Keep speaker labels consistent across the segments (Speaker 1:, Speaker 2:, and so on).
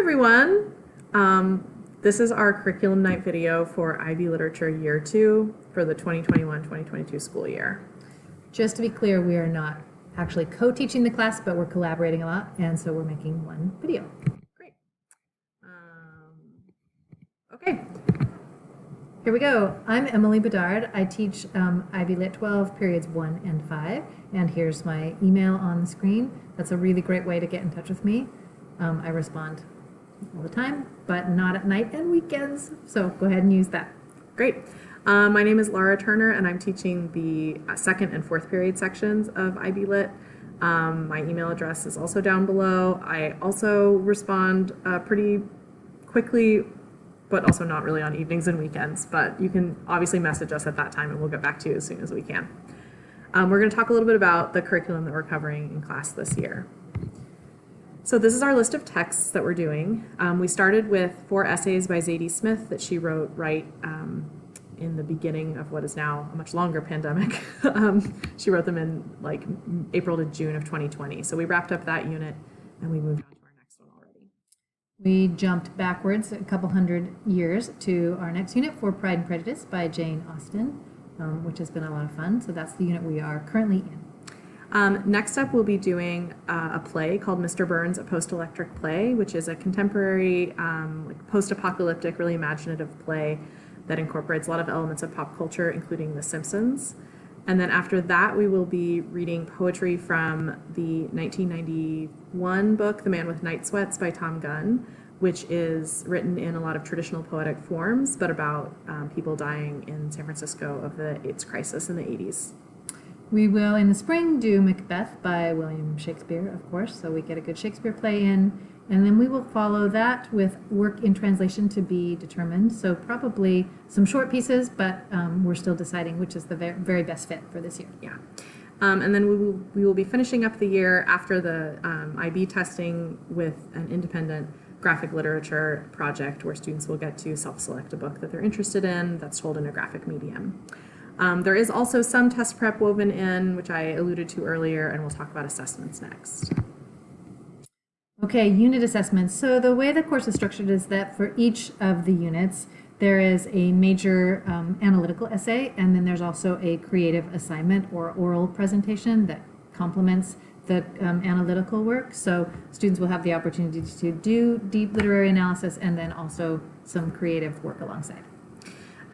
Speaker 1: everyone. This is our curriculum night video for IB Literature Year 2 for the 2021-2022 school year.
Speaker 2: Just to be clear, we are not actually co-teaching the class, but we're collaborating a lot, and so we're making one video.
Speaker 1: Great. Okay.
Speaker 2: Here we go. I'm Emily Bedard. I teach IB Lit 12, periods 1 and 5, and here's my email on the screen. That's a really great way to get in touch with me. I respond all the time, but not at night and weekends, so go ahead and use that.
Speaker 1: Great. My name is Laura Turner, and I'm teaching the second and fourth period sections of IB Lit. My email address is also down below. I also respond pretty quickly, but also not really on evenings and weekends, but you can obviously message us at that time and we'll get back to you as soon as we can. We're going to talk a little bit about the curriculum that we're covering in class this year. So this is our list of texts that we're doing. We started with 4 essays by Zadie Smith that she wrote right in the beginning of what is now a much longer pandemic. She wrote them in like April to June of 2020. So we wrapped up that unit and we moved on to our next one already.
Speaker 2: We jumped backwards a couple hundred years to our next unit for Pride and Prejudice by Jane Austen, which has been a lot of fun. So that's the unit we are currently in.
Speaker 1: Next up, we'll be doing a play called Mr. Burns, a Post-Electric Play, which is a contemporary, like post-apocalyptic, really imaginative play that incorporates a lot of elements of pop culture, including The Simpsons. And then after that, we will be reading poetry from the 1991 book, The Man with Night Sweats by Tom Gunn, which is written in a lot of traditional poetic forms, but about people dying in San Francisco of the AIDS crisis in the 80s.
Speaker 2: We will, in the spring, do Macbeth by William Shakespeare, of course, so we get a good Shakespeare play in, and then we will follow that with work in translation to be determined, so probably some short pieces, but we're still deciding which is the very best fit for this year.
Speaker 1: Yeah. And then we will be finishing up the year after the IB testing with an independent graphic literature project where students will get to self-select a book that they're interested in that's told in a graphic medium. There is also some test prep woven in, which I alluded to earlier, and we'll talk about assessments next.
Speaker 2: Okay, unit assessments. So the way the course is structured is that for each of the units, there is a major analytical essay, and then there's also a creative assignment or oral presentation that complements the analytical work. So students will have the opportunity to do deep literary analysis and then also some creative work alongside.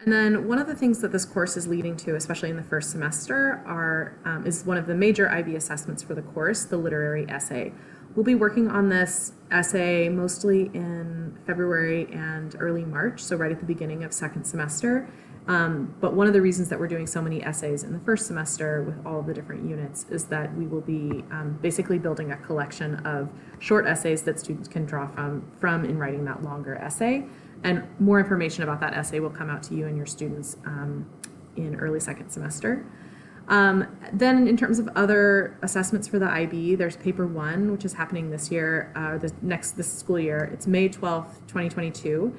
Speaker 1: And then one of the things that this course is leading to, especially in the first semester, is one of the major IB assessments for the course, the literary essay. We'll be working on this essay mostly in February and early March, so right at the beginning of second semester. But one of the reasons that we're doing so many essays in the first semester with all of the different units is that we will be basically building a collection of short essays that students can draw from in writing that longer essay. And more information about that essay will come out to you and your students in early second semester. Then in terms of other assessments for the IB, there's paper 1, which is happening this year, this school year. It's May 12th, 2022.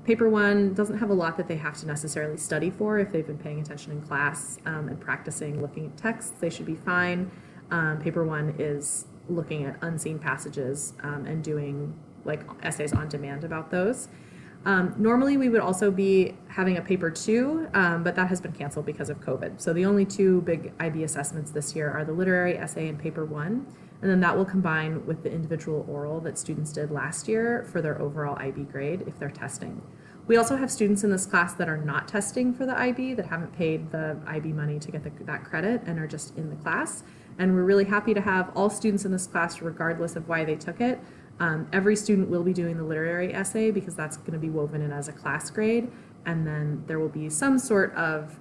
Speaker 1: Paper 1 doesn't have a lot that they have to necessarily study for. If they've been paying attention in class and practicing looking at texts, they should be fine. Paper 1 is looking at unseen passages and doing like essays on demand about those. Normally we would also be having a paper 2, but that has been canceled because of COVID. So the only 2 big IB assessments this year are the literary essay and paper 1, and then that will combine with the individual oral that students did last year for their overall IB grade if they're testing. We also have students in this class that are not testing for the IB, that haven't paid the IB money to get that credit and are just in the class. And we're really happy to have all students in this class regardless of why they took it. Every student will be doing the literary essay because that's going to be woven in as a class grade, and then there will be some sort of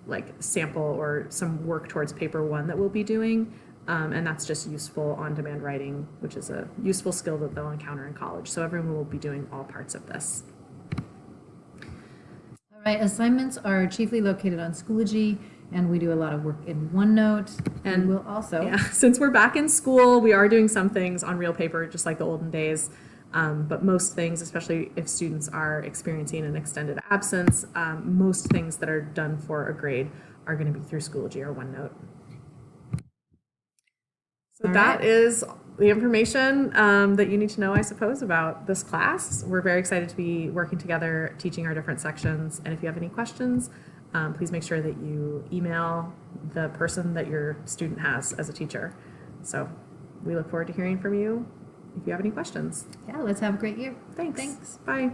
Speaker 1: like sample or some work towards paper 1 that we'll be doing, and that's just useful on-demand writing, which is a useful skill that they'll encounter in college. So everyone will be doing all parts of this.
Speaker 2: All right, assignments are chiefly located on Schoology, and we do a lot of work in OneNote, and we'll also...
Speaker 1: Yeah, since we're back in school, we are doing some things on real paper, just like the olden days, but most things, especially if students are experiencing an extended absence, most things that are done for a grade are going to be through Schoology or OneNote. So that is the information that you need to know, I suppose, about this class. We're very excited to be working together, teaching our different sections. And if you have any questions, please make sure that you email the person that your student has as a teacher. So we look forward to hearing from you if you have any questions.
Speaker 2: Yeah, let's have a great year.
Speaker 1: Thanks.
Speaker 2: Thanks.
Speaker 1: Bye.